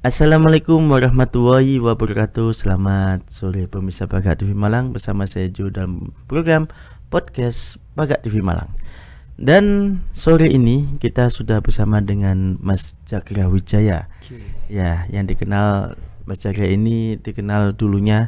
Assalamualaikum warahmatullahi wabarakatuh. Selamat sore pemirsa Pagak TV Malang. Bersama saya Jo dalam program podcast Pagak TV Malang. Dan sore ini kita sudah bersama dengan Mas Cakra Wijaya. Ya, yang dikenal Mas Cakra ini dikenal dulunya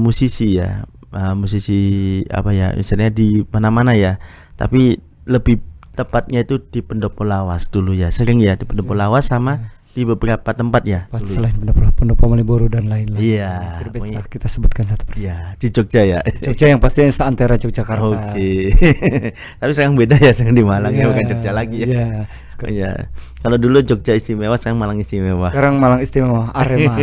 musisi ya. Musisi apa ya, misalnya di mana-mana ya. Tapi lebih tepatnya itu di Pendopo Lawas dulu ya. Sering ya di Pendopo Lawas sama di beberapa tempat ya. Selain Pendopo Malioboro dan lain-lain. Iya. Kita sebutkan satu persatu. Ya, di Jogja ya. Jogja yang pastinya seantara Yogyakarta. Oke. Tapi sekarang beda ya, sekarang di Malang ya, bukan Jogja lagi ya. Iya. Iya. Kalau dulu Jogja istimewa, sekarang Malang istimewa. Sekarang Malang istimewa, Arema.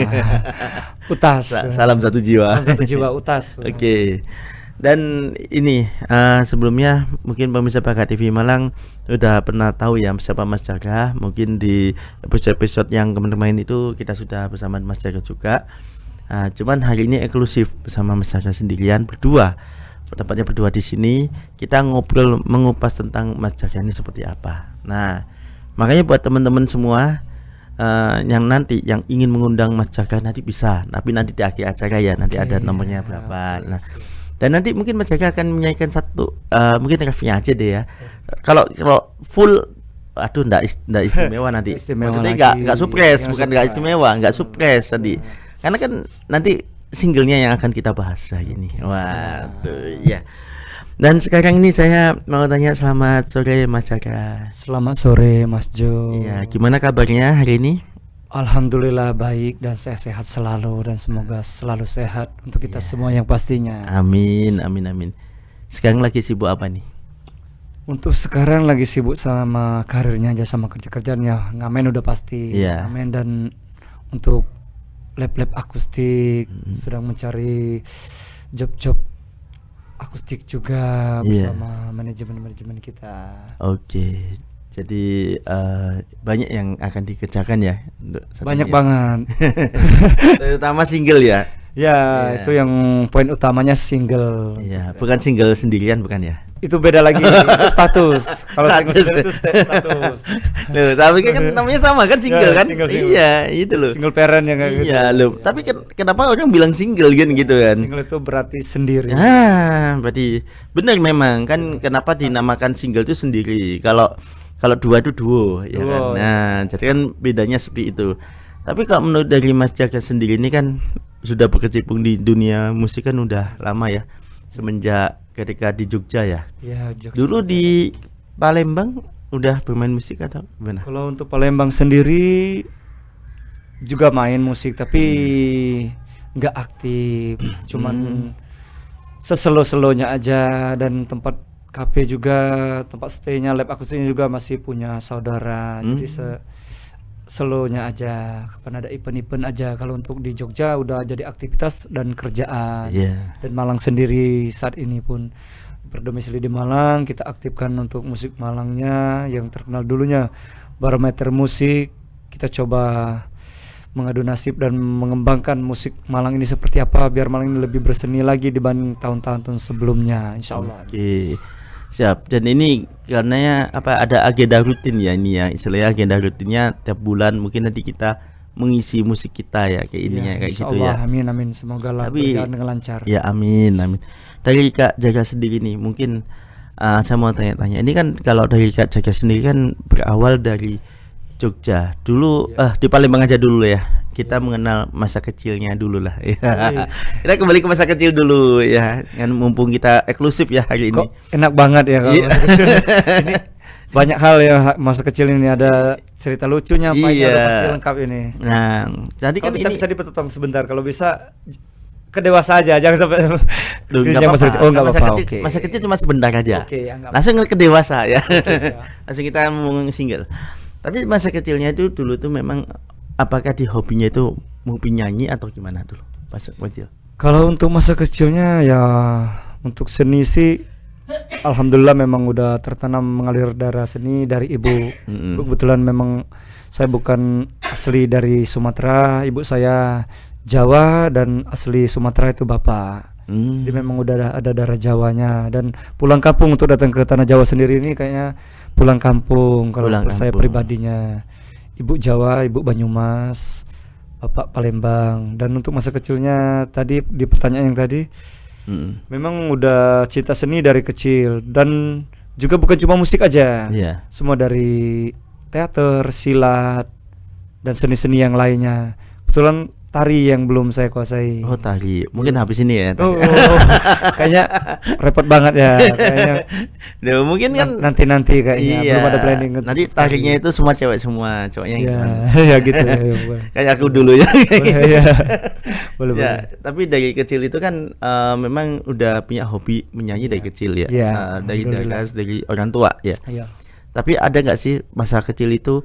Utas. Salam satu jiwa. Salam satu jiwa Utas. Oke. Dan ini sebelumnya mungkin pemirsa Pagak TV Malang sudah pernah tahu ya siapa Mas Cakra. Mungkin di episode-episode yang kemarin itu kita sudah bersama Mas Cakra juga. Cuman hari ini eksklusif bersama Mas Cakra sendirian berdua. Tepatnya berdua di sini kita ngobrol mengupas tentang Mas Cakra ini seperti apa. Nah, makanya buat teman-teman semua yang nanti yang ingin mengundang Mas Cakra nanti bisa. Tapi nanti di akhir acara ya, nanti ada nomornya berapa. Nah, dan nanti mungkin Mas Cakra akan menyanyikan satu mungkin refnya aja deh ya. Kalau full aduh enggak istimewa nanti. Maksudnya enggak surprise, bukan enggak istimewa, enggak surprise tadi. Karena kan nanti singlenya yang akan kita bahas hari ini. Waduh, ya. Dan sekarang ini saya mau tanya, selamat sore Mas Cakra. Selamat sore Mas Jo. Ya, gimana kabarnya hari ini? Alhamdulillah baik dan sehat-sehat selalu, dan semoga selalu sehat untuk kita semua yang pastinya. Amin, amin, amin. Sekarang lagi sibuk apa nih? Untuk sekarang lagi sibuk sama karirnya aja, sama kerja-kerjaannya. Ngamen udah pasti. Ngamen, dan untuk lab-lab akustik sedang mencari job-job akustik juga bersama manajemen kita. Oke. Jadi banyak yang akan dikerjakan ya. Banyak banget. Terutama single ya. Ya, itu yang poin utamanya single. Ya, bukan single sendirian bukan ya? Itu beda lagi. Status. Kalau single itu status. Loh, tapi kan namanya sama kan, single kan? Single. Iya, itu loh. Single parent yang kayak gitu. Iya, loh. Tapi kenapa orang bilang single kan gitu kan? Single itu berarti sendiri. Berarti benar memang kan, kenapa dinamakan single itu sendiri. Kalau dua itu duo, ya kan. Nah, jadi kan bedanya seperti itu. Tapi kalau menurut dari Mas Cakra sendiri ini kan sudah berkecimpung di dunia musik kan udah lama ya. Semenjak ketika di Jogja ya. Ya, Jogja. Dulu di Palembang udah bermain musik atau gimana? Kalau untuk Palembang sendiri juga main musik tapi nggak aktif. Cuman seselo-selonya aja, dan tempat kafe juga, tempat stay-nya, lab akustiknya juga masih punya saudara. Jadi selonya aja, kapan ada event-event aja. Kalau untuk di Jogja udah jadi aktivitas dan kerjaan. Dan Malang sendiri saat ini pun berdomisili di Malang, kita aktifkan untuk musik Malangnya yang terkenal dulunya Barometer Musik. Kita coba mengadu nasib dan mengembangkan musik Malang ini seperti apa biar Malang ini lebih berseni lagi dibanding tahun-tahun sebelumnya, insyaallah. Oke. Siap. Dan ini karena ada agenda rutin ya ini ya. Istilahnya agenda rutinnya tiap bulan mungkin nanti kita mengisi musik kita ya kayak ininya kayak gitu ya. Amin. Semoga berjalan dengan lancar. Ya, amin. Dari Kak Cakra sendiri nih, mungkin saya mau tanya-tanya. Ini kan kalau dari Kak Cakra sendiri kan berawal dari Jogja. Dulu di Palembang aja dulu ya. Kita mengenal masa kecilnya dulu lah ya. Kita kembali ke masa kecil dulu ya. Kan mumpung kita eksklusif ya hari ini. Kok enak banget ya kalau masa kecil. Ini banyak hal ya masa kecil ini, ada cerita lucunya apa ada pasti lengkap ini. Nah, jadi kan bisa dipotong sebentar, kalau bisa ke dewasa aja, jangan sampai masa kecil cuma sebentar aja. Langsung ke dewasa ya. Langsung kita ngomong single. Tapi masa kecilnya itu dulu tuh memang apakah di hobinya itu hobi nyanyi atau gimana dulu pas kecil? Kalau untuk masa kecilnya ya untuk seni sih alhamdulillah memang udah tertanam mengalir darah seni dari ibu. Kebetulan memang saya bukan asli dari Sumatera, ibu saya Jawa, dan asli Sumatera itu bapak. Jadi memang udah ada darah Jawanya, dan pulang kampung untuk datang ke tanah Jawa sendiri ini kayaknya pulang kampung kalau saya pribadinya. ibu Jawa, ibu Banyumas, bapak Palembang. Dan untuk masa kecilnya tadi di pertanyaan yang tadi, memang udah cinta seni dari kecil, dan juga bukan cuma musik aja, Iya. semua dari teater, silat, dan seni-seni yang lainnya. Kebetulan tari yang belum saya kuasai. Oh, tari. Mungkin habis ini ya. Oh, kayaknya repot banget ya. Kayaknya Nah, mungkin kan nanti kayaknya iya. belum ada planning. Nanti tarinya itu semua cewek semua, cowoknya ya, gimana? ya gitu ya. Boleh. Kayak aku dulu ya. Ya. Boleh, Ya, boleh. tapi dari kecil itu kan memang udah punya hobi menyanyi dari kecil ya. Iya, Dari alhamdulillah. dari orang tua ya. Iya. Tapi ada nggak sih masa kecil itu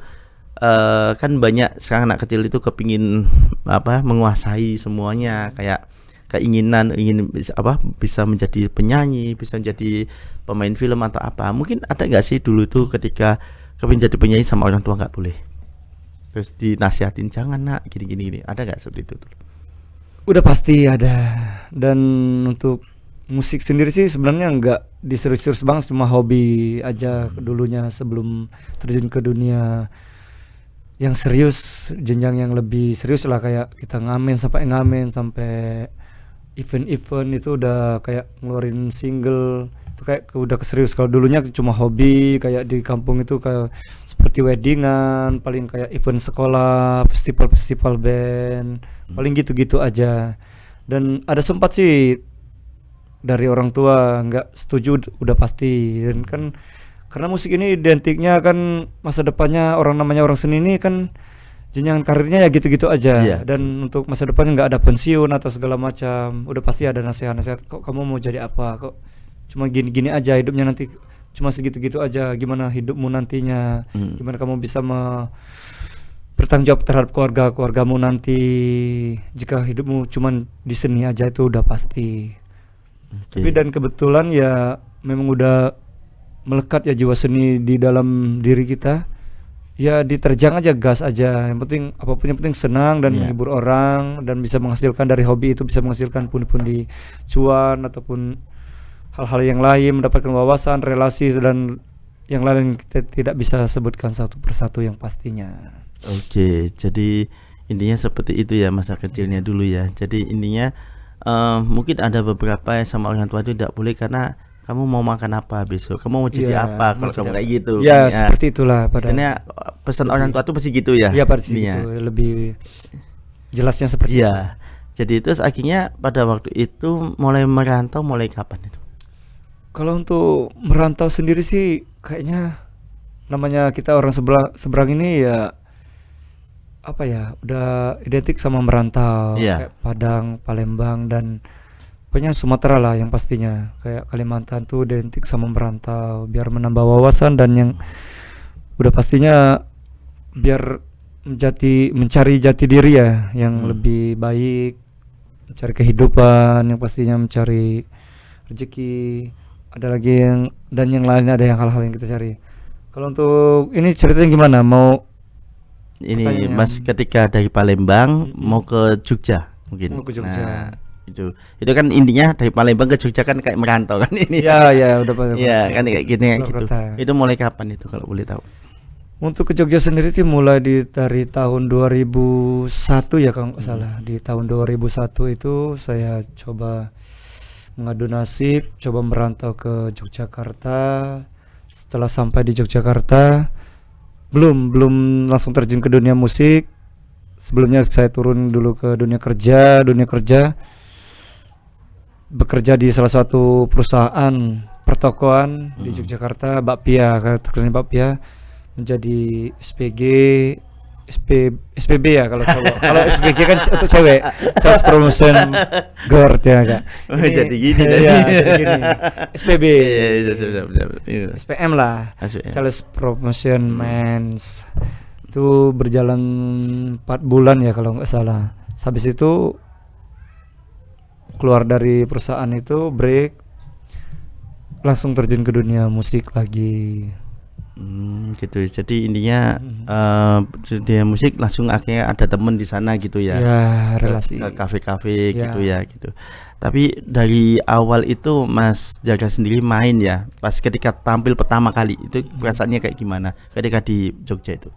kan banyak sekarang anak kecil itu kepingin menguasai semuanya, kayak keinginan ingin bisa menjadi penyanyi, bisa menjadi pemain film atau apa. Mungkin ada nggak sih dulu tuh ketika kepingin jadi penyanyi sama orang tua nggak boleh, terus dinasihatin jangan nak gini. Ada nggak seperti itu dulu? Udah pasti ada. Dan untuk musik sendiri sih sebenarnya nggak diserius-serius banget, cuma hobi aja dulunya sebelum terjun ke dunia yang serius, jenjang yang lebih serius lah, kayak kita ngamen sampai event-event itu udah kayak ngeluarin single itu kayak udah keserius. Kalau dulunya cuma hobi, kayak di kampung itu kayak seperti weddingan, paling kayak event sekolah, festival band, paling gitu-gitu aja. Dan ada sempat sih dari orang tua nggak setuju, udah pasti. Dan kan karena musik ini identiknya kan masa depannya orang seni ini kan jenjang karirnya ya gitu-gitu aja. Iya. Dan untuk masa depannya nggak ada pensiun atau segala macam, udah pasti ada nasihat-nasihat, kok kamu mau jadi apa, kok cuma gini-gini aja hidupnya, nanti cuma segitu-gitu aja, gimana hidupmu nantinya, gimana kamu bisa bertanggung jawab terhadap keluargamu nanti jika hidupmu cuma di seni aja, itu udah pasti. Tapi dan kebetulan ya memang udah melekat ya jiwa seni di dalam diri kita, ya diterjang aja, gas aja, yang penting apapun, yang penting senang dan menghibur orang, dan bisa menghasilkan dari hobi itu, bisa menghasilkan pundi-pundi cuan ataupun hal-hal yang lain, mendapatkan wawasan, relasi, dan yang lain kita tidak bisa sebutkan satu persatu yang pastinya. Oke, jadi intinya seperti itu ya masa kecilnya dulu ya. Jadi intinya mungkin ada beberapa yang sama orang tua itu tidak boleh karena kamu mau makan apa besok, kamu mau jadi apa kalau kamu kayak gitu. Ya, seperti itulah Karena pesan orang tua itu pasti gitu ya. Iya, pasti gitu. Lebih jelasnya seperti itu. Iya. Jadi terus akhirnya pada waktu itu mulai merantau mulai kapan itu? Kalau untuk merantau sendiri sih kayaknya namanya kita orang seberang ini ya udah identik sama merantau. Iya. Kayak Padang, Palembang, dan pokoknya Sumatera lah yang pastinya. Kayak Kalimantan tuh identik sama merantau biar menambah wawasan, dan yang udah pastinya biar mencari jati diri ya yang lebih baik, mencari kehidupan, yang pastinya mencari rezeki, ada lagi yang lainnya, ada yang hal-hal yang kita cari. Kalau untuk ini ceritanya gimana, mau ini Mas ketika dari Palembang mau ke Jogja mungkin. Mau ke Jogja. Nah, itu kan intinya dari Palembang ke Jogja kan kayak merantau kan ini. Ya udah pasti. Iya kan kayak gini kayak gitu. Kota. Itu mulai kapan itu kalau boleh tahu? Untuk ke Jogja sendiri sih mulai dari tahun 2001 ya kalau nggak salah. Di tahun 2001 itu saya coba mengadu nasib, coba merantau ke Yogyakarta. Setelah sampai di Yogyakarta, belum langsung terjun ke dunia musik. Sebelumnya saya turun dulu ke dunia kerja, bekerja di salah satu perusahaan pertokoan di Yogyakarta, bakpia, menjadi SPB ya kalau cowok. Kalau SPG kan untuk cewek, sales promotion girl ya Kak. Jadi gini ya, jadi gini. SPB. Iya. SPM lah. Sales promotion mens. Itu berjalan 4 bulan ya kalau nggak salah. Habis itu keluar dari perusahaan itu, break, langsung terjun ke dunia musik lagi. Gitu. Jadi intinya dunia musik langsung akhirnya ada temen di sana gitu ya. Ya, relasi. Ke kafe-kafe gitu ya gitu. Tapi dari awal itu Mas Jaga sendiri main ya. Pas ketika tampil pertama kali itu perasaannya kayak gimana ketika di Jogja itu?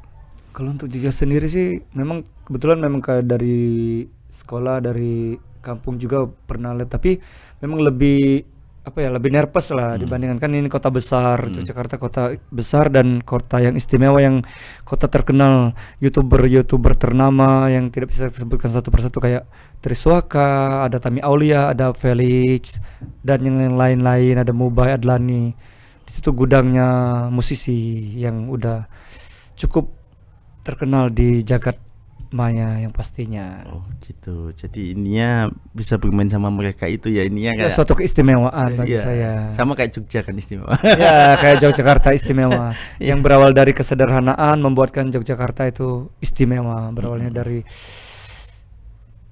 Kalau untuk Jogja sendiri sih memang kebetulan memang dari sekolah dari kampung juga pernah lihat, tapi memang lebih lebih nervous lah dibandingkan kan ini kota besar. Yogyakarta kota besar dan kota yang istimewa, yang kota terkenal, youtuber ternama yang tidak bisa disebutkan satu persatu kayak Triswaka, ada Tami Aulia, ada Felix dan yang lain-lain, ada Mubai Adlani. Di situ gudangnya musisi yang udah cukup terkenal di jagat maya yang pastinya. Oh gitu. Jadi ininya bisa bermain sama mereka itu ya, ininya kayak Suatu keistimewaan bagi iya, saya. sama kayak Jogja kan istimewa. Ya kayak Yogyakarta istimewa. Yang berawal dari kesederhanaan membuatkan Yogyakarta itu istimewa. Berawalnya dari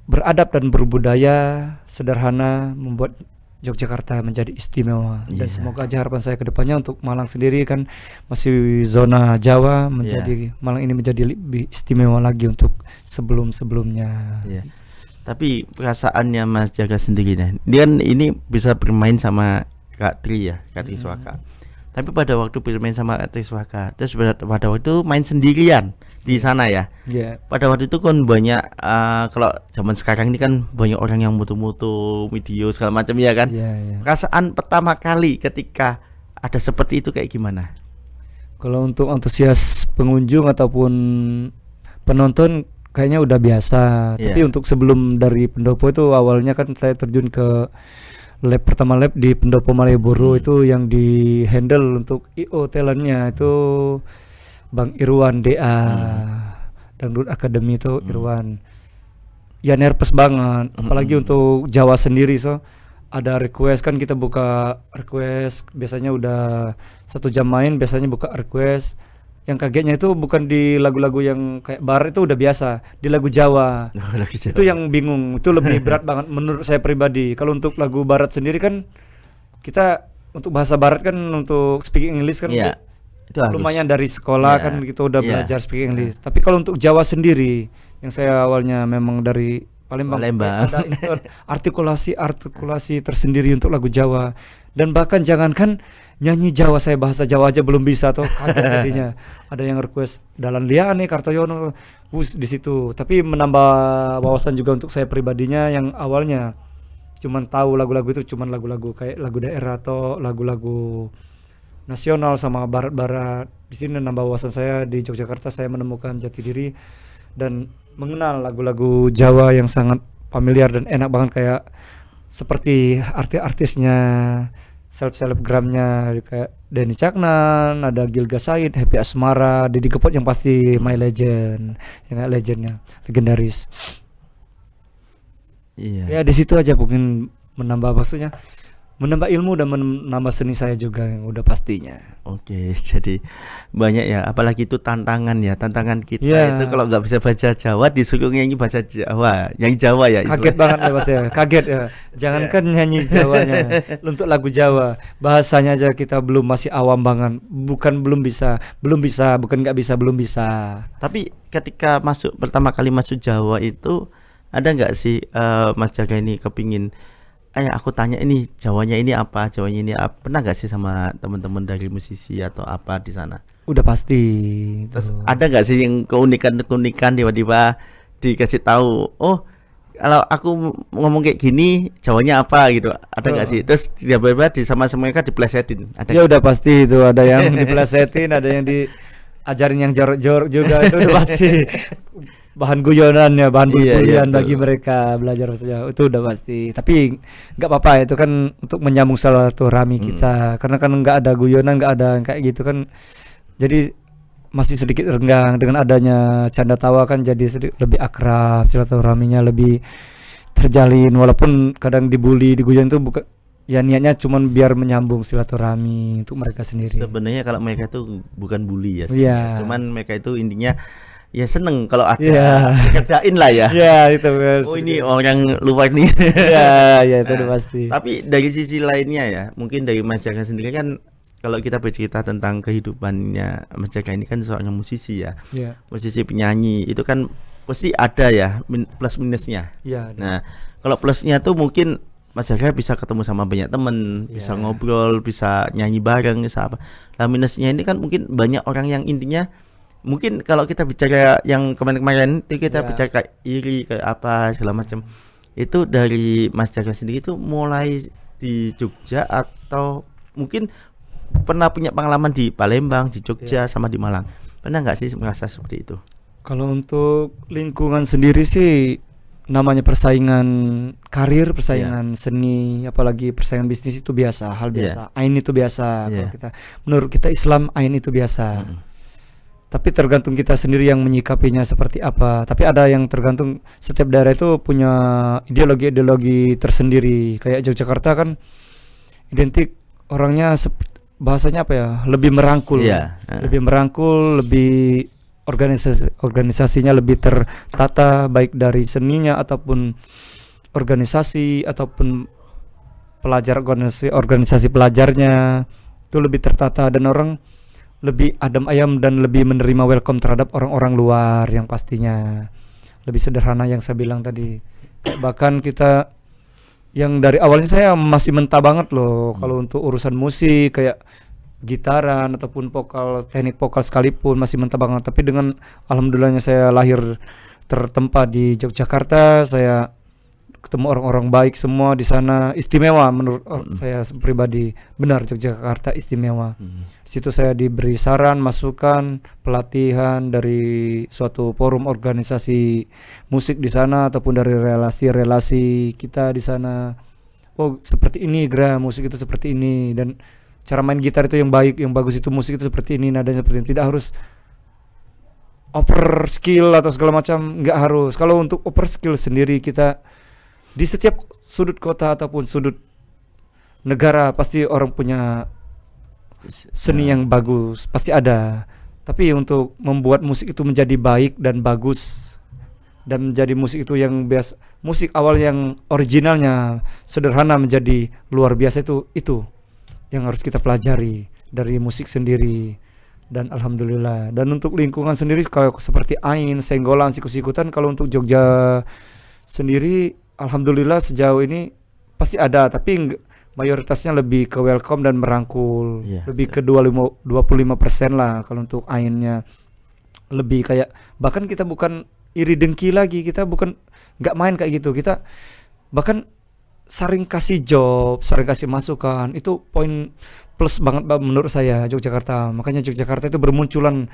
beradab dan berbudaya sederhana membuat Yogyakarta menjadi istimewa. Dan semoga aja harapan saya ke depannya untuk Malang sendiri kan masih zona Jawa, menjadi Malang ini menjadi lebih istimewa lagi untuk sebelum-sebelumnya. Tapi perasaannya Mas Jaga sendiri nih, dia kan ini bisa bermain sama Kak Tri ya, Kak Triswaka. Tapi pada waktu bermain sama Kak Triswaka, terus pada waktu itu main sendirian di sana ya. Pada waktu itu kan banyak kalau zaman sekarang ini kan banyak orang yang mutu-mutu video segala macam ya kan. Perasaan pertama kali ketika ada seperti itu kayak gimana? Kalau untuk antusias pengunjung ataupun penonton kayaknya udah biasa. Tapi untuk sebelum dari pendopo itu awalnya kan saya terjun ke pertama lab di Pendopo Malioboro itu yang di handle untuk IO talentnya itu Bang Irwan DA Dangdut Academy itu Irwan. Ya nervous banget, apalagi untuk Jawa sendiri ada request kan, kita buka request biasanya udah 1 jam main, biasanya buka request. Yang kagetnya itu bukan di lagu-lagu yang kayak barat, itu udah biasa, di lagu Jawa. Itu yang bingung, itu lebih berat banget menurut saya pribadi. Kalau untuk lagu barat sendiri kan kita untuk bahasa barat kan untuk speaking English kan itu lumayan dari sekolah kan kita udah belajar speaking English. Tapi kalau untuk Jawa sendiri yang saya awalnya memang dari Palembang. Ada artikulasi tersendiri untuk lagu Jawa. Dan bahkan jangankan nyanyi Jawa, saya bahasa Jawa aja belum bisa tuh, kaget jadinya. Ada yang request Dalan Liane, Kartoyono, di situ. Tapi menambah wawasan juga untuk saya pribadinya yang awalnya cuman tahu lagu-lagu itu cuman lagu-lagu kayak lagu daerah atau lagu-lagu nasional sama barat-barat. Di sini nambah wawasan saya, di Yogyakarta saya menemukan jati diri dan mengenal lagu-lagu Jawa yang sangat familiar dan enak banget, kayak seperti artis-artisnya, selebgramnya kayak Denny Caknan, ada Gilga Said, Happy Asmara, Didi Kempot yang pasti my legend, yang legendnya, legendaris. Ya di situ aja mungkin menambah, maksudnya menambah ilmu dan menambah seni saya juga yang udah pastinya. Oke, jadi banyak ya, apalagi itu tantangan kita itu kalau nggak bisa baca Jawa disuruh nyanyi bahasa Jawa, nyanyi Jawa ya. Kaget banget ya Mas ya, kaget ya. Jangankan nyanyi Jawanya, untuk lagu Jawa bahasanya aja kita masih awam banget. Bukan belum bisa, bukan nggak bisa, belum bisa. Tapi ketika pertama kali masuk Jawa itu ada nggak sih Mas Jaga ini kepingin aku tanya ini Jawanya ini apa, pernah gak sih sama teman-teman dari musisi atau apa di sana? Udah pasti. Terus ada gak sih yang keunikan tiba-tiba dikasih tahu, oh kalau aku ngomong kayak gini Jawanya apa gitu, ada gak sih? Terus tiba-tiba sama mereka diplesetin, ada ya udah pasti itu, ada yang diplesetin, ada yang diajarin yang jorok-jorok juga, itu udah pasti bahan guyonan ya, bahan bulian bagi mereka belajar saja, itu udah pasti. Tapi nggak apa-apa, itu kan untuk menyambung silaturahmi kita, karena kan nggak ada guyonan, nggak ada kayak gitu kan, jadi masih sedikit renggang. Dengan adanya canda tawa kan jadi lebih akrab, silaturahminya lebih terjalin, walaupun kadang dibully, diguyon itu bukan ya, niatnya cuman biar menyambung silaturahmi untuk mereka sendiri. Sebenarnya kalau mereka itu bukan bully ya, cuman mereka itu intinya ya seneng kalau ada kerjain lah ya. Itu. Oh ini orang luar nih. Itu udah pasti. Tapi dari sisi lainnya ya, mungkin dari Mas Jaga sendiri kan, kalau kita bercerita tentang kehidupannya Mas Jaga ini kan seorang musisi ya. Musisi penyanyi itu kan pasti ada ya plus minusnya. Nah, kalau plusnya tuh mungkin Mas Jaga bisa ketemu sama banyak temen, bisa ngobrol, bisa nyanyi bareng, bisa apa. Nah minusnya ini kan mungkin banyak orang yang intinya mungkin kalau kita bicara yang kemarin-kemarin itu kita Ya. bicara kayak iri kayak apa segala macam. Itu dari Mas Jaga sendiri itu mulai di Jogja atau mungkin pernah punya pengalaman di Palembang, di Jogja sama di Malang. Pernah nggak sih merasa seperti itu? Kalau untuk lingkungan sendiri sih namanya persaingan karir, persaingan seni, apalagi persaingan bisnis itu biasa, hal biasa. Ain itu biasa. Kalau kita, menurut kita Islam, ain itu biasa. Tapi tergantung kita sendiri yang menyikapinya seperti apa. Tapi ada yang tergantung, setiap daerah itu punya ideologi-ideologi tersendiri. Kayak Yogyakarta kan identik orangnya bahasanya apa ya? Lebih merangkul. Lebih merangkul, lebih organisasinya lebih tertata, baik dari seninya ataupun organisasi ataupun organisasi pelajarnya itu lebih tertata, dan orang lebih adem ayam dan lebih menerima welcome terhadap orang-orang luar yang pastinya lebih sederhana yang saya bilang tadi. Kayak bahkan kita yang dari awalnya saya masih mentah banget loh kalau untuk urusan musik kayak gitaran ataupun vokal, teknik vokal sekalipun masih mentah banget. Tapi dengan alhamdulillahnya saya lahir tertempa di Yogyakarta, saya ketemu orang-orang baik semua di sana, istimewa menurut saya pribadi. Benar, Yogyakarta istimewa. Di situ saya diberi saran, masukan, pelatihan dari suatu forum organisasi musik di sana ataupun dari relasi-relasi kita di sana. Oh, seperti ini Gra, musik itu seperti ini, dan cara main gitar itu yang baik, yang bagus itu musik itu seperti ini, nadanya seperti ini. Tidak harus over skill atau segala macam, nggak harus. Kalau untuk over skill sendiri, kita di setiap sudut kota ataupun sudut negara pasti orang punya seni yang bagus, pasti ada. Tapi untuk membuat musik itu menjadi baik dan bagus dan menjadi musik itu yang biasa, musik awal yang originalnya sederhana menjadi luar biasa, itu yang harus kita pelajari dari musik sendiri. Dan alhamdulillah. Dan untuk lingkungan sendiri kalau seperti Ain, Senggolan, sikut-sikutan, kalau untuk Jogja sendiri alhamdulillah sejauh ini pasti ada, tapi mayoritasnya lebih ke welcome dan merangkul. Lebih ke 25% lah kalau untuk Ainnya. Lebih kayak, bahkan kita bukan iri dengki lagi, kita bukan nggak main kayak gitu. Kita bahkan sering kasih job, sering kasih masukan. Itu poin plus banget menurut saya Yogyakarta. Makanya Yogyakarta itu bermunculan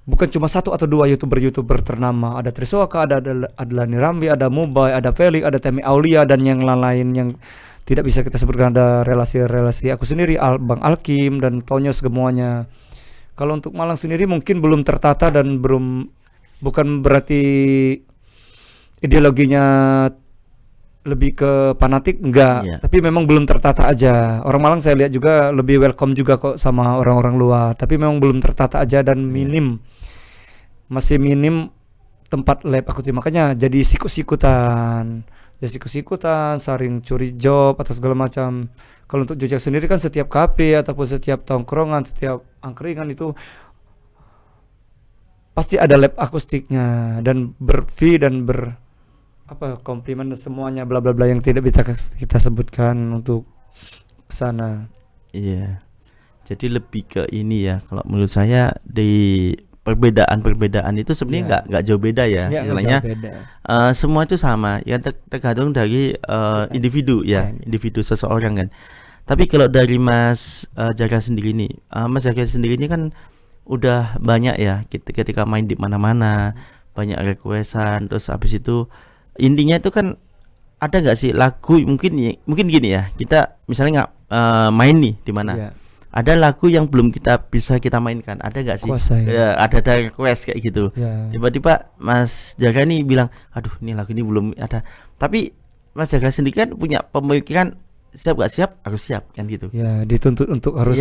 bukan cuma satu atau dua YouTuber ternama. Ada Trisoaka, ada Adlani Rambi, ada Mubai, ada Felix, ada Temi Aulia, dan yang lain yang tidak bisa kita sebutkan. Ada relasi-relasi aku sendiri, Bang Alkim dan Tonyo semuanya. Kalau untuk Malang sendiri mungkin belum tertata dan bukan berarti ideologinya lebih ke fanatik, enggak, tapi memang belum tertata aja. Orang Malang saya lihat juga lebih welcome juga kok sama orang-orang luar, tapi memang belum tertata aja dan masih minim tempat lab aku sih. Makanya jadi sikut-sikutan, saring curi job atau segala macam. Kalau untuk Jogja sendiri kan setiap kafe ataupun setiap tongkrongan, setiap angkringan itu pasti ada lab akustiknya dan berfee dan komplimen dan semuanya bla bla bla yang tidak bisa kita sebutkan untuk sana. Iya. Jadi lebih ke ini ya, kalau menurut saya di perbedaan itu sebenarnya nggak jauh beda ya. Istilahnya semua itu sama, ya tergantung dari individu ya, individu seseorang kan. Tapi kalau dari Mas Jaga sendiri nih, Mas Jaga sendiri ini kan udah banyak ya ketika main di mana-mana, banyak requestan, terus habis itu intinya itu kan ada nggak sih lagu mungkin gini ya, kita misalnya nggak main nih di mana, ada lagu yang belum bisa kita mainkan, ada nggak sih? Ada request kayak gitu. Tiba-tiba Mas Jaga nih bilang, aduh ini lagu ini belum ada. Tapi Mas Jaga sendiri kan punya pemikiran, siap nggak siap harus siap kan gitu. Ya dituntut untuk harus.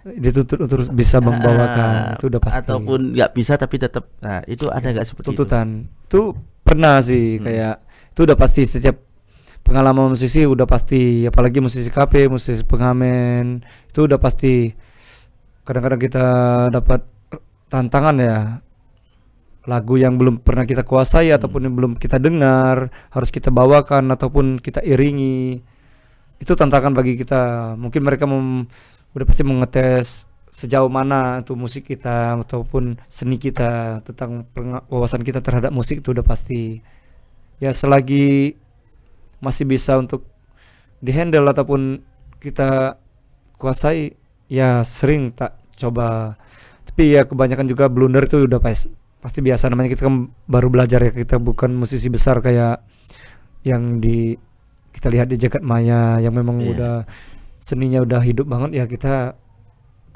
Dituntut untuk bisa membawakan, itu udah pasti. Ataupun nggak bisa tapi tetap. Nah itu ada nggak seperti tuntutan itu pernah sih, kayak itu udah pasti. Setiap pengalaman musisi udah pasti, apalagi musisi kafe, musisi pengamen, itu udah pasti. Kadang-kadang kita dapat tantangan ya, lagu yang belum pernah kita kuasai ataupun yang belum kita dengar harus kita bawakan ataupun kita iringi. Itu tantangan bagi kita. Mungkin mereka udah pasti mengetes sejauh mana tuh musik kita ataupun seni kita, tentang wawasan kita terhadap musik itu udah pasti. Ya selagi masih bisa untuk dihandle ataupun kita kuasai, ya sering tak coba. Tapi ya kebanyakan juga blunder itu udah pasti biasa, namanya kita kan baru belajar ya, kita bukan musisi besar kayak yang kita lihat di jagat maya yang memang udah seninya udah hidup banget. Ya kita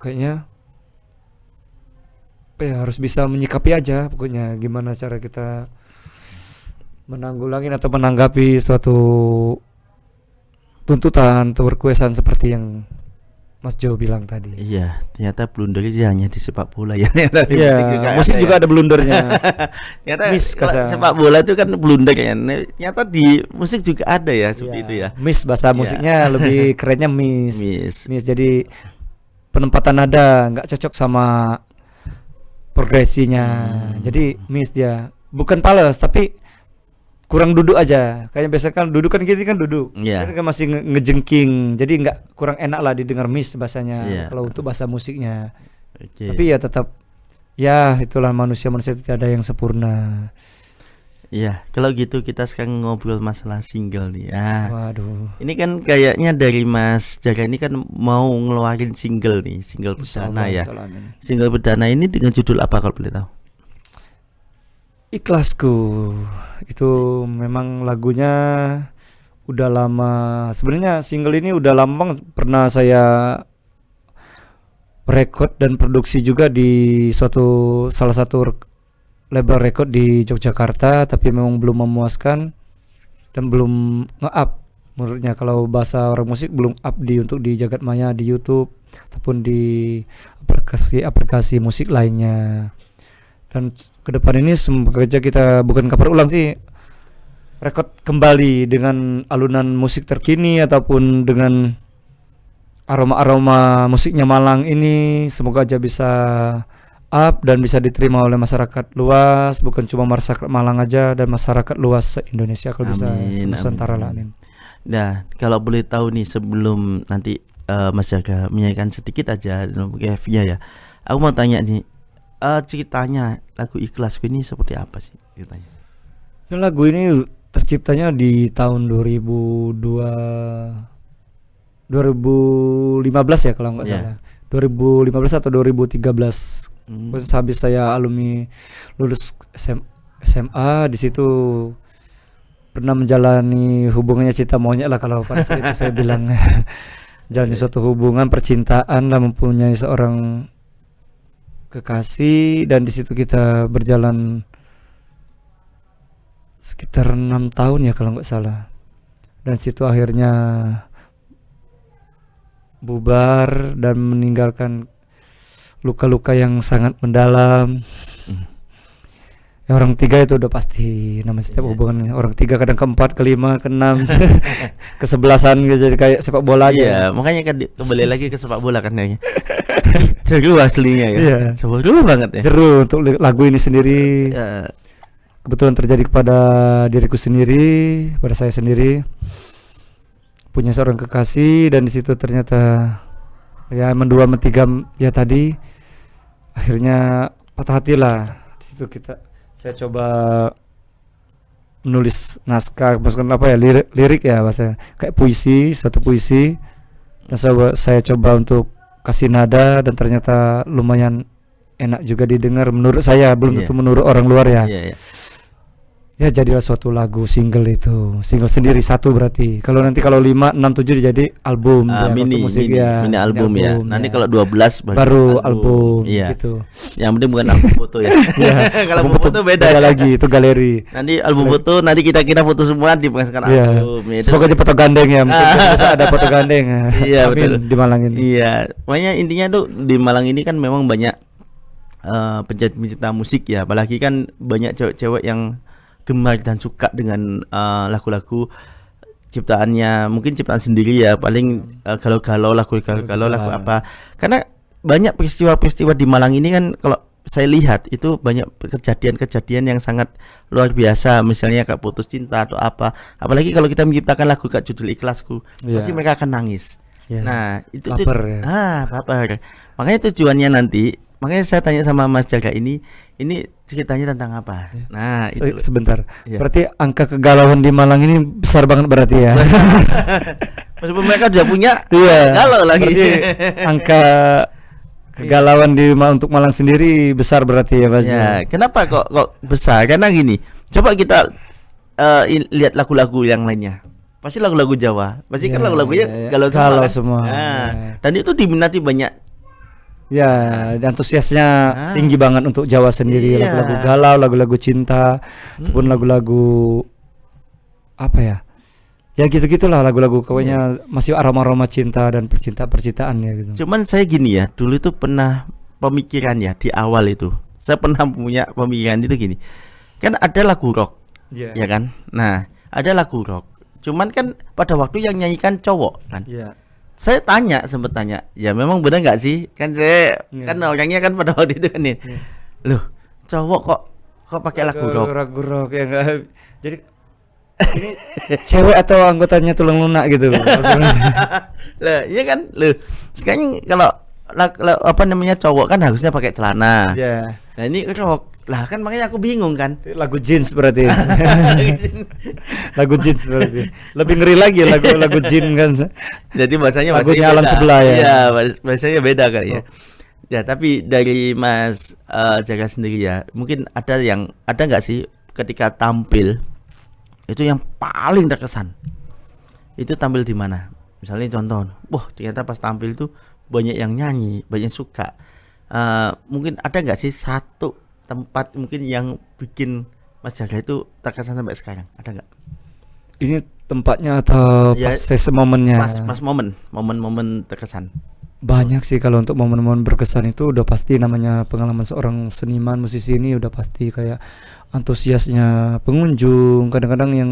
kayaknya ya harus bisa menyikapi aja pokoknya gimana cara kita menanggulangi atau menanggapi suatu tuntutan atau requestan seperti yang Mas Jo bilang tadi. Iya, ternyata blundernya hanya di sepak bola ya. Ternyata di Iya, musik juga ada blundernya. Ternyata Miss kalau sepak bola itu kan blunder ya. Ternyata di musik juga ada ya seperti itu ya. Miss bahasa musiknya lebih kerennya miss. Miss. Jadi penempatan nada nggak cocok sama progresinya. Jadi miss dia. Bukan pales tapi kurang duduk aja. Kayak biasa kan duduk kan kita kan duduk. Iya. Ini kan masih ngejengking. Jadi nggak kurang enak lah didengar miss bahasanya. Iya. Kalau untuk bahasa musiknya. Oke. Tapi ya tetap ya itulah manusia itu tidak ada yang sempurna. Iya, kalau gitu kita sekarang ngobrol masalah single nih. Waduh. Ini kan kayaknya dari Mas Jaga ini kan mau ngeluarin single nih, single perdana ya. Amin. Single perdana ini dengan judul apa kalau boleh tahu? Ikhlasku. Itu memang lagunya udah lama. Sebenarnya single ini udah lama banget, pernah saya record dan produksi juga di salah satu label record di Yogyakarta, tapi memang belum memuaskan dan belum nge-up. Menurutnya kalau bahasa orang musik belum up untuk di jagat maya, di YouTube ataupun di aplikasi musik lainnya. Dan ke depan ini semoga aja kita bukan cover ulang sih, rekod kembali dengan alunan musik terkini ataupun dengan aroma-aroma musiknya Malang ini, semoga aja bisa up dan bisa diterima oleh masyarakat luas, bukan cuma masyarakat Malang aja dan masyarakat luas se-Indonesia kalau bisa Nusantara lah. Amin. Nah, kalau boleh tahu nih sebelum nanti Mas Jaga menyanyikan sedikit aja Kevnya ya, aku mau tanya nih, ceritanya lagu Ikhlasku ini seperti apa sih ceritanya? Ya, lagu ini terciptanya di tahun 2015 ya kalau nggak salah. 2015 atau 2013. Habis saya alumni lulus SMA, di situ pernah menjalani hubungannya cinta monyet lah kalau pada saat itu saya bilang. Jalani suatu hubungan percintaan lah, mempunyai seorang kekasih, dan di situ kita berjalan sekitar 6 tahun ya kalau nggak salah. Dan situ akhirnya bubar dan meninggalkan luka-luka yang sangat mendalam. Ya, orang tiga itu udah pasti namanya setiap hubungan. Orang tiga kadang keempat, kelima, keenam, kesebelasan gitu, jadi kayak sepak bola aja. Iya, makanya kan kembali lagi ke sepak bola kan kayaknya. Seru aslinya ya. Iya. Seru banget ya. Seru untuk lagu ini sendiri. Kebetulan terjadi kepada diriku sendiri, pada saya sendiri. Punya seorang kekasih, dan di situ ternyata ya mendua mentiga ya tadi, akhirnya patah hati lah. Di situ saya coba menulis naskah, maksudnya apa ya, lirik ya bahasa kayak puisi, satu puisi, dan saya coba untuk kasih nada, dan ternyata lumayan enak juga didengar menurut saya, belum tentu menurut orang luar ya. Ya jadilah suatu lagu single itu, single sendiri satu berarti. Kalau nanti kalau 5, 6, 7 jadi album ya, mini album ya. Nanti kalau 12 baru album iya. gitu. Yang penting bukan album foto ya. Kalau album foto beda lagi, itu galeri. Nanti album foto nanti kita foto semua dipasangkan album. Ya, semoga aja foto gandeng ya, mungkin bisa ada foto gandeng. Iya betul di Malang ini. Iya, makanya intinya tuh di Malang ini kan memang banyak pencinta musik ya, apalagi kan banyak cewek-cewek yang gemar dan suka dengan lagu-lagu ciptaannya, mungkin ciptaan sendiri ya, paling galau-galau lagu apa, karena banyak peristiwa-peristiwa di Malang ini kan kalau saya lihat itu banyak kejadian-kejadian yang sangat luar biasa, misalnya kayak putus cinta atau apa, apalagi kalau kita menciptakan lagu kayak judul Ikhlasku, pasti mereka akan nangis. Ya. Nah, itu Baper ya. baper. Makanya tujuannya nanti, makanya saya tanya sama Mas Jaga ini ceritanya tentang apa? Nah, itu. Sebentar. Iya. Berarti angka kegalauan di Malang ini besar banget berarti ya. Meskipun mereka sudah punya Iya. galau lagi. Berarti angka kegalauan untuk Malang sendiri besar berarti ya Mas. Ya, kenapa kok besar? Karena gini, coba kita lihat lagu-lagu yang lainnya. Pasti lagu-lagu Jawa. Pasti kan Ya, lagu-lagunya ya, ya. galau Galau kan? semua. Nah, Ya. dan itu diminati banyak. Ya, antusiasnya Ah. tinggi banget untuk Jawa sendiri. Iya. Lagu-lagu galau, lagu-lagu cinta, ataupun lagu-lagu apa ya? Ya gitu-gitulah lagu-lagu pokoknya masih aroma-aroma cinta dan percintaan ya gitu. Cuman saya gini ya, dulu itu pernah pemikiran ya di awal itu. Saya pernah punya pemikiran itu gini. Kan ada lagu rock, Iya. ya kan? Nah, ada lagu rock. Cuman kan pada waktu yang nyanyikan cowok kan. Iya. Saya sempat tanya, ya memang benar nggak sih? Kan saya Iya. kan orangnya kan pada waktu itu kan nih. Iya. Loh, cowok kok pakai lagu rock? Lagu rock ya enggak. Jadi ini cewek atau anggotanya tulang lunak gitu maksudnya. Lah, iya kan? Loh, sekarang kalau apa namanya cowok kan harusnya pakai celana. Ya. Nah, ini rock. Lah kan makanya aku bingung kan. Lagu jeans berarti. Lagu jeans berarti. Lebih ngeri lagi lagu jeans kan. Jadi bahasanya Lagunya alam beda. sebelah ya. Iya, bahasanya beda kali ya. Oh. Ya, tapi dari Mas Jaga sendiri ya, mungkin ada nggak sih ketika tampil itu yang paling terkesan? Itu tampil di mana? Misalnya contoh, wah ternyata pas tampil tuh banyak yang nyanyi, banyak yang suka. Mungkin ada nggak sih satu tempat mungkin yang bikin Mas Jaga itu terkesan sampai sekarang? Ada nggak? Ini tempatnya atau Ya, pas sesi momennya? Pas momen terkesan. Banyak sih kalau untuk momen-momen berkesan itu udah pasti namanya pengalaman seorang seniman musisi ini udah pasti kayak antusiasnya pengunjung. Kadang-kadang yang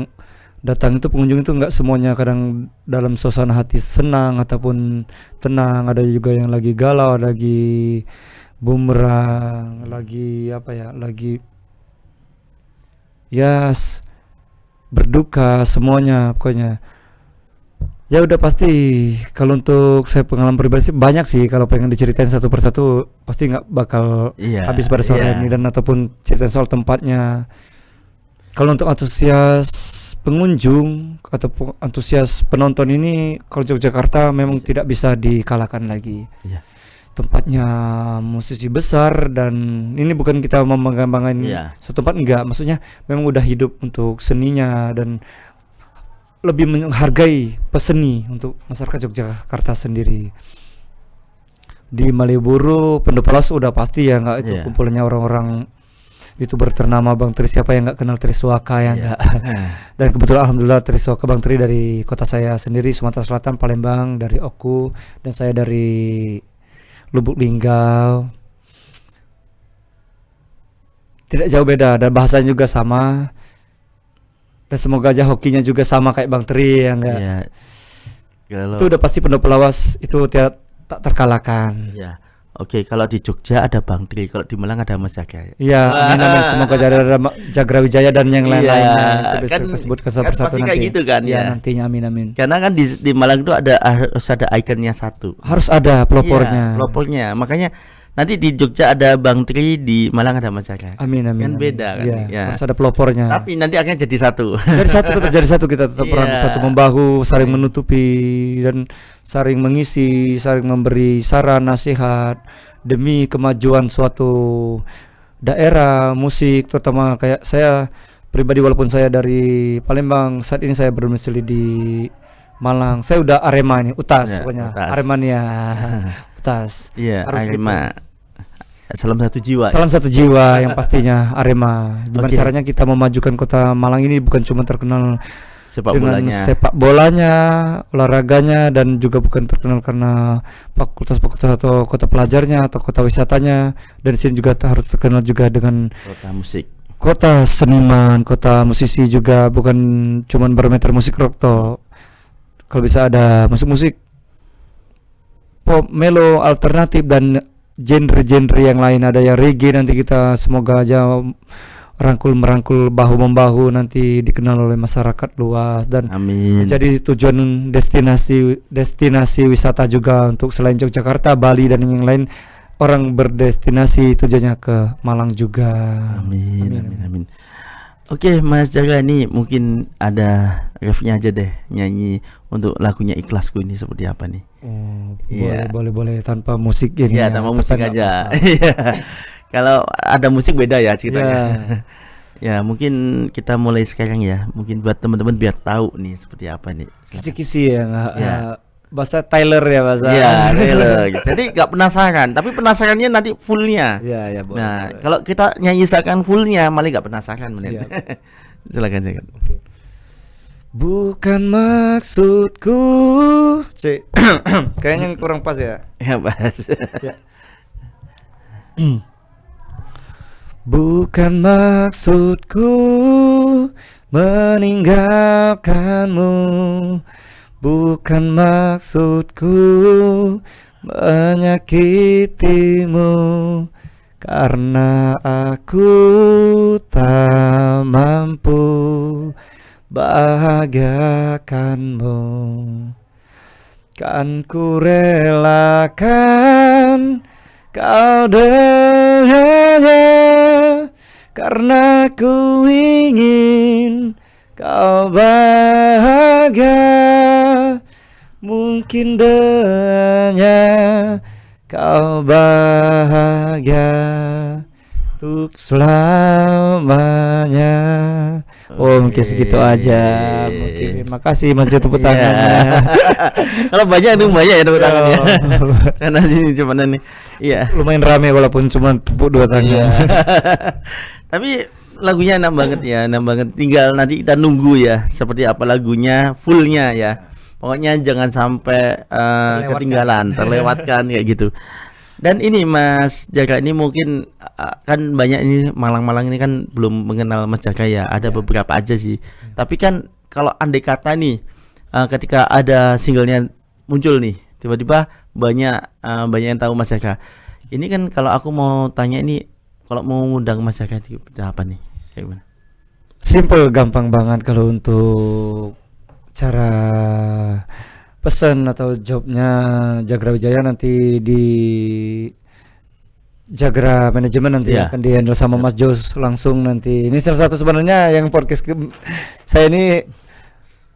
datang itu pengunjung itu nggak semuanya kadang dalam suasana hati senang ataupun tenang. Ada juga yang lagi galau, lagi bumerang, lagi apa ya, lagi berduka semuanya pokoknya. Ya udah pasti kalau untuk saya pengalaman pribadi sih banyak sih, kalau pengen diceritain satu persatu pasti nggak bakal Iya, habis pada sore iya. ini, dan ataupun ceritain soal tempatnya. Kalau untuk antusias pengunjung ataupun antusias penonton ini, kalau Yogyakarta memang tidak bisa dikalahkan lagi. Iya. Tempatnya musisi besar, dan ini bukan kita membanggakan Iya. suatu tempat, enggak, maksudnya memang udah hidup untuk seninya dan lebih menghargai peseni untuk masyarakat Yogyakarta sendiri. Di Malioboro, Pendopolos udah pasti ya, nggak itu Iya. kumpulannya orang-orang itu bernama Bang Tri. Siapa yang nggak kenal Triswaka ya Iya. nggak? Dan kebetulan alhamdulillah Triswaka Bang Tri dari kota saya sendiri, Sumatera Selatan, Palembang, dari Oku, dan saya dari Lubuk Linggau. Tidak jauh beda dan bahasanya juga sama. Dan semoga aja hokinya juga sama kayak Bang Tri ya enggak. Iya. Kalau Itu udah pasti Pendopelawas itu tak terkalahkan. ya. Oke, kalau di Jogja ada Bang Tri, kalau di Malang ada Mas Jaga. Iya, amin amin. Semoga ada Jagra Wijaya dan yang Iya, lain-lainnya. Itu bisa kan- kita sebut kan satu persatu pasti nanti. kayak gitu kan, Iya, ya. nantinya amin amin. Karena kan di Malang itu harus ada ikonnya satu. Harus ada Iya, pelopornya. pelopornya. Makanya nanti di Jogja ada Bang Tri, di Malang ada Mas Jaga. Amin amin. Kan amin. beda kan, Iya, ya. harus ada pelopornya. Tapi nanti akan jadi satu. Jadi satu, tetap jadi satu, kita tetap Iya. peran satu membahu, saling menutupi dan saling mengisi, saling memberi saran nasihat demi kemajuan suatu daerah musik, terutama kayak saya pribadi, walaupun saya dari Palembang, saat ini saya berdomisili di Malang. Saya udah Arema ini, Utas Ya, pokoknya. Utas. Aremania. Utas. Iya, Harus Arema. Salam satu jiwa. Salam satu jiwa yang pastinya Arema. Gimana Oke. caranya kita memajukan kota Malang ini bukan cuma terkenal Sepak dengan bolanya. sepak bolanya, olahraganya, dan juga bukan terkenal karena fakultas-fakultas atau kota pelajarnya atau kota wisatanya, dan di sini juga harus terkenal juga dengan Kota musik. kota seniman, kota musisi juga, bukan cuman barometer musik rock toh. Kalau bisa ada musik-musik pop, melo, alternatif, dan genre-genre yang lain, ada yang reggae nanti kita semoga aja merangkul bahu membahu nanti dikenal oleh masyarakat luas dan Amin. jadi tujuan destinasi wisata juga untuk selain Yogyakarta, Bali dan yang lain, orang berdestinasi tujuannya ke Malang juga. Amin. Oke, Mas Jaga, ini mungkin ada refnya aja deh, nyanyi untuk lagunya Ikhlasku ini seperti apa nih? Oh, Iya. boleh tanpa musik gini Iya, ya, tanpa tapi musik nggak aja. apa-apa. Iya. Kalau ada musik beda ya ceritanya. Ya. Ya, mungkin kita mulai sekarang ya. Mungkin buat teman-teman biar tahu nih seperti apa nih. Silakan. Kisi-kisi ya, Ya. bahasa Tyler ya bahasa. Iya, trailer. Jadi nggak penasaran, tapi penasarannya nanti fullnya. Ya boleh. Nah, boleh. kalau kita nyanyikan fullnya malah nggak penasaran menit. Iya. Silakan. Bukan maksudku, Cik. Kayaknya kurang pas ya. Ya, Mas. Bukan maksudku meninggalkanmu, bukan maksudku menyakitimu, karena aku tak mampu bahagiakanmu. Kan ku relakan kau dengannya, karena ku ingin kau bahagia. Mungkin dengannya kau bahagia untuk selamanya. Oh, mungkin segitu aja. Mungkin. Makasih Mas Jo, tepuk tangannya. Kalau banyak itu banyak ya tepuk tangannya. Karena sini cuma nih. Iya. Lumayan rame walaupun cuma tepuk 2 tangan. Tapi lagunya enak banget ya, enak banget. Tinggal nanti kita nunggu ya seperti apa lagunya fullnya ya. Pokoknya jangan sampai ketinggalan, terlewatkan kayak gitu. Dan ini Mas Jaga ini mungkin kan banyak ini Malang-Malang ini kan belum mengenal Mas Jaga ya. Ada beberapa aja sih. Tapi kan kalau andai kata nih ketika ada singlenya muncul nih, tiba-tiba banyak yang tahu Mas Jaga. Ini kan kalau aku mau tanya ini, kalau mau ngundang Mas Jaga itu apa nih? Kayak gimana? Simple, gampang banget kalau untuk cara pesan atau jobnya Jagra Wijaya nanti di Jagra manajemen nanti Iya. akan di-handle sama Mas Jos langsung nanti. Ini salah satu sebenarnya yang podcast saya ini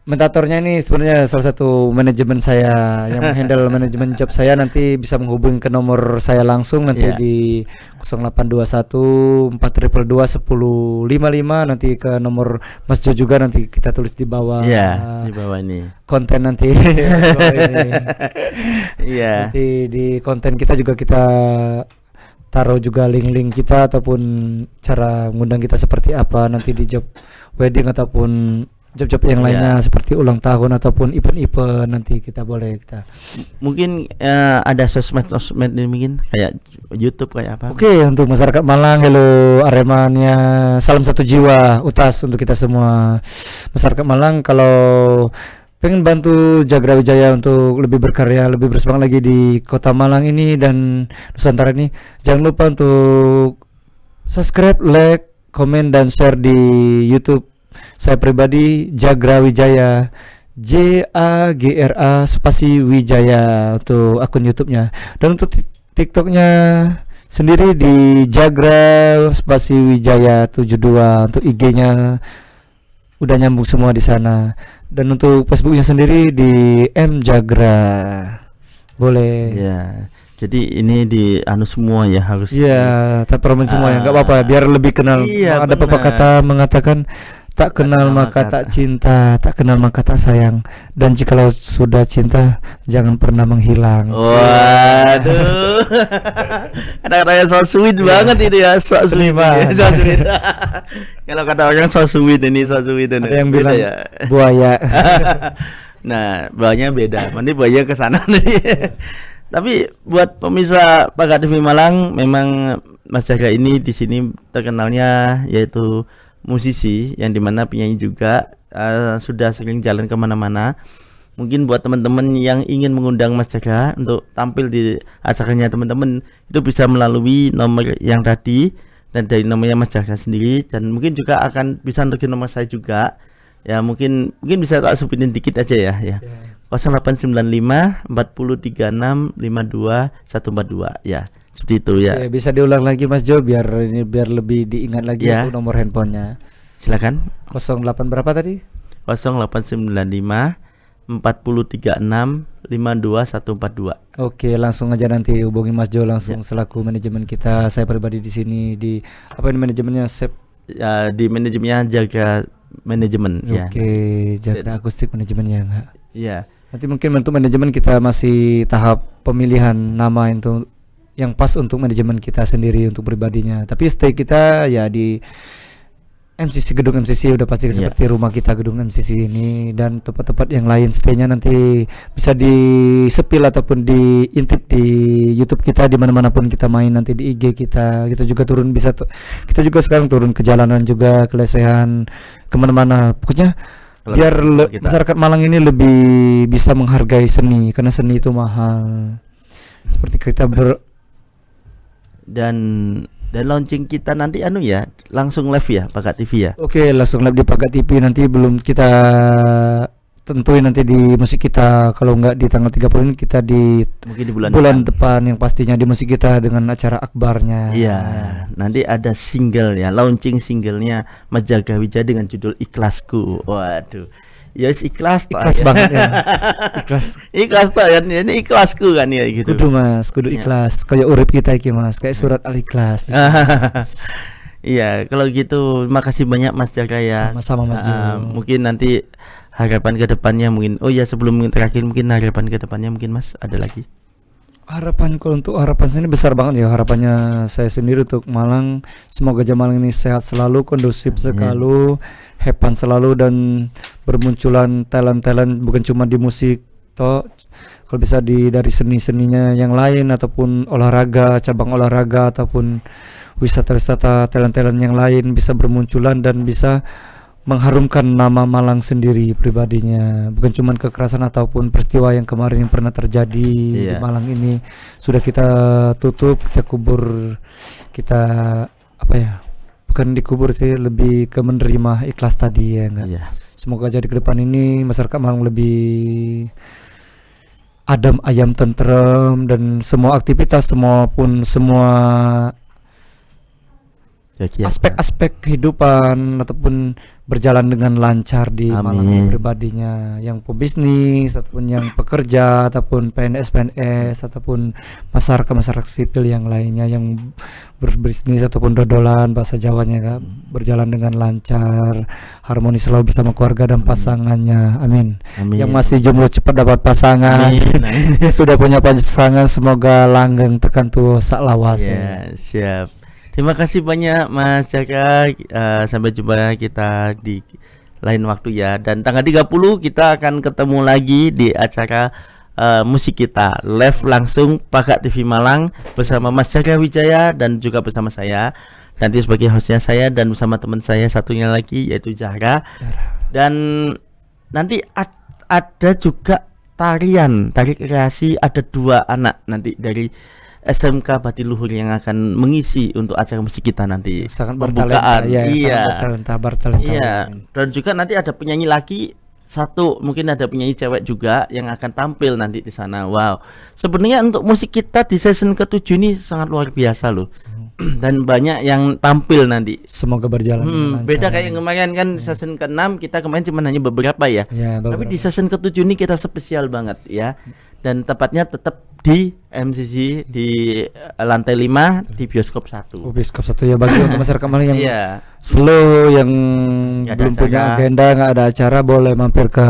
mentatornya ini sebenarnya salah satu manajemen saya yang menghandle manajemen job saya, nanti bisa menghubungi ke nomor saya langsung nanti Iya. di 0821 422 1055, nanti ke nomor Mas Jo juga nanti kita tulis di bawah. Iya, di bawah ini. Konten nanti. Iya. Nanti di konten kita juga kita taruh juga link-link kita ataupun cara ngundang kita seperti apa nanti di job wedding ataupun job-job yang lainnya seperti ulang tahun ataupun event-event, nanti kita boleh kita. Mungkin ada sosmed ini mungkin kayak YouTube kayak apa? Oke, untuk masyarakat Malang, hello Aremania, salam satu jiwa, utas untuk kita semua. Masyarakat Malang kalau pengen bantu Jagra Wijaya untuk lebih berkarya, lebih bersemangat lagi di Kota Malang ini dan Nusantara ini, jangan lupa untuk subscribe, like, komen dan share di YouTube saya pribadi Jagra Wijaya, JAGRA spasi Wijaya untuk akun YouTube-nya, dan untuk TikTok-nya sendiri di Jagra spasi Wijaya 72, untuk IG-nya udah nyambung semua di sana, dan untuk Facebook-nya sendiri di M Jagra. Boleh. Ya. Jadi ini di anu semua ya harus. Iya, tak promosi semua ya, nggak apa-apa biar lebih kenal. Iya, Ada benar. pepatah mengatakan tak kenal maka tak cinta, tak kenal maka tak sayang, dan jikalau sudah cinta jangan pernah menghilang. Waduh. Kata-katanya so sweet banget itu ya, so sweet. Seniman. So sweet. Kalau kata orang so sweet ini, so sweet ini. Ada yang Beda bilang ya. buaya. Nah, buahnya beda. Nanti buahnya ke sana nih. Tapi buat pemirsa Pagar TV Malang, memang Mas Jaga ini di sini terkenalnya yaitu musisi yang dimana penyanyi juga, sudah sering jalan kemana-mana. Mungkin buat teman-teman yang ingin mengundang Mas Jaga untuk tampil di acaranya teman-teman, itu bisa melalui nomor yang tadi dan dari namanya Mas Jaga sendiri, dan mungkin juga akan bisa nunjukin nomor saya juga. Ya mungkin bisa tak sebutin dikit aja ya. 0895 4036 52 142 ya. Seperti itu ya. Oke, bisa diulang lagi Mas Jo biar lebih diingat lagi Ya. untuk nomor handphonenya. Silakan. 08 berapa tadi? 0895 4036 52142. Oke, langsung aja nanti hubungi Mas Jo langsung selaku manajemen kita. Saya pribadi di sini di apa ini manajemennya Sep. Ya, di manajemennya Jaga manajemen ya. Oke, Jaga akustik manajemennya enggak. Iya. Nanti mungkin untuk manajemen kita masih tahap pemilihan nama untuk yang pas untuk manajemen kita sendiri untuk pribadinya. Tapi stay kita ya di MCC, gedung MCC udah pasti seperti rumah kita gedung MCC ini, dan tempat-tempat yang lain stay-nya nanti bisa di-sepil ataupun diintip di YouTube kita di mana-mana pun kita main, nanti di IG kita juga turun, bisa kita juga sekarang turun ke jalanan juga, ke lesehan, kemana-mana pokoknya biar masyarakat Malang ini lebih bisa menghargai seni, karena seni itu mahal. Seperti kita dan launching kita nanti langsung live ya Pagat TV ya. Oke, langsung live di Pagat TV, nanti belum kita tentuin nanti di musik kita, kalau enggak di tanggal 30 ini kita di mungkin di bulan depan yang pastinya di musik kita dengan acara akbarnya. Iya, nanti ada single ya, launching singlenya Mas Jaga Wijaya dengan judul Ikhlasku. Waduh. Ya ikhlas banget ya. Ikhlas toh ya, ini ikhlasku kan ya gitu. Kudu Mas, kudu ikhlas. Kayak urip kita iki Mas, kayak surat Al-Ikhlas. Iya, kalau gitu makasih banyak Mas Jaga ya. Sama-sama Mas Jo. Mungkin nanti harapan ke depannya mungkin. Oh ya, sebelum terakhir mungkin harapan ke depannya mungkin Mas ada lagi. Harapan sini besar banget ya, harapannya saya sendiri untuk Malang, semoga Malang ini sehat selalu, kondusif sekali, hepan selalu, dan bermunculan talent-talent bukan cuma di musik toh, kalau bisa dari seni-seninya yang lain ataupun olahraga, cabang olahraga ataupun wisata-wisata, talent-talent yang lain bisa bermunculan dan bisa mengharumkan nama Malang sendiri pribadinya, bukan cuma kekerasan ataupun peristiwa yang kemarin yang pernah terjadi di Malang ini sudah kita tutup, kita kubur, kita bukan dikubur sih, lebih ke menerima ikhlas tadi ya enggak. Semoga jadi ke depan ini masyarakat Malang lebih adem ayam tentrem, dan semua aktivitas semua aspek-aspek kehidupan ataupun berjalan dengan lancar di Malang pribadinya, yang pebisnis ataupun yang pekerja ataupun PNS ataupun masyarakat sipil yang lainnya yang berbisnis ataupun dodolan bahasa Jawanya kan, berjalan dengan lancar, harmoni selalu bersama keluarga dan pasangannya. Amin. Yang masih jomblo cepat dapat pasangan. Yang sudah punya pasangan semoga langgeng tekan tuh sak lawas. Siap. Terima kasih banyak Mas Jaga. Sampai jumpa kita di lain waktu ya. Dan tanggal 30 kita akan ketemu lagi di acara musik kita live langsung Pagat TV Malang bersama Mas Jaga Wijaya dan juga bersama saya. Nanti sebagai hostnya saya dan bersama teman saya satunya lagi yaitu Zahra. Dan nanti ada juga tari kreasi, ada 2 anak nanti dari SMK Batiluhur yang akan mengisi untuk acara musik kita nanti. Sangat pembukaan. Bertalenta. Iya. Dan juga nanti ada penyanyi lagi satu, mungkin ada penyanyi cewek juga yang akan tampil nanti di sana. Wow. Sebenarnya untuk musik kita di season ke-7 ini sangat luar biasa loh. Dan banyak yang tampil nanti. Semoga berjalan dengan lancar. Beda kayak yang kemarin kan season ke-6 kita kemarin cuma hanya beberapa ya. Tapi di season ke-7 ini kita spesial banget ya. Dan tepatnya tetap di MCC di lantai 5 di bioskop 1. Bioskop 1 ya, bagi untuk masyarakat Malang yang slow, yang belum punya agenda, nggak ada acara, boleh mampir ke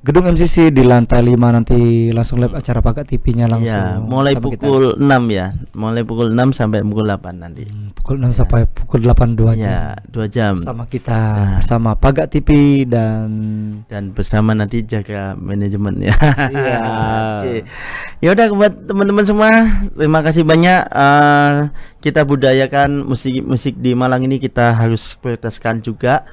gedung MCC di lantai 5 nanti langsung live acara Pagat TV-nya langsung. Ya, mulai pukul 6 ya. Mulai pukul 6 sampai pukul 8 nanti. Pukul 6 sampai pukul 8 2 jam. Ya, 2 jam. Sama kita, bersama Pagat TV dan bersama nanti Jaga manajemen ya. Iya. Oke. Ya udah buat teman-teman semua, terima kasih banyak. Kita budayakan musik di Malang ini, kita harus prioritaskan juga.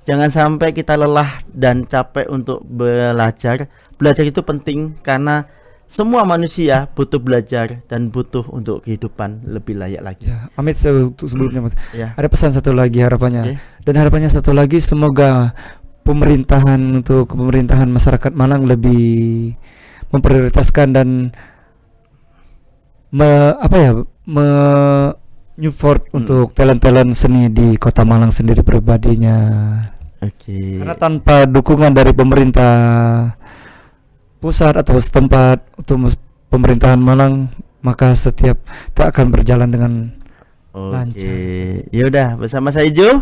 Jangan sampai kita lelah dan capek untuk belajar. Belajar itu penting karena semua manusia butuh belajar dan butuh untuk kehidupan lebih layak lagi. Ya, Amit sebelumnya Mas. Ya. Ada pesan satu lagi Oke. harapannya. Dan harapannya satu lagi, semoga pemerintahan masyarakat Malang lebih memprioritaskan dan support untuk talent-talent seni di Kota Malang sendiri pribadinya. Oke. Karena tanpa dukungan dari pemerintah pusat atau setempat untuk pemerintahan Malang, maka setiap tak akan berjalan dengan lancar. Oke. Ya udah, bersama saya Jo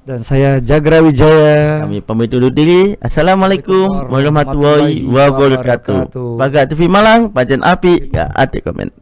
Dan saya Jagra Wijaya. kami pamit undur diri. Assalamualaikum warahmatullahi wabarakatuh. Pagat TV Malang, pancen api, gak ati komen.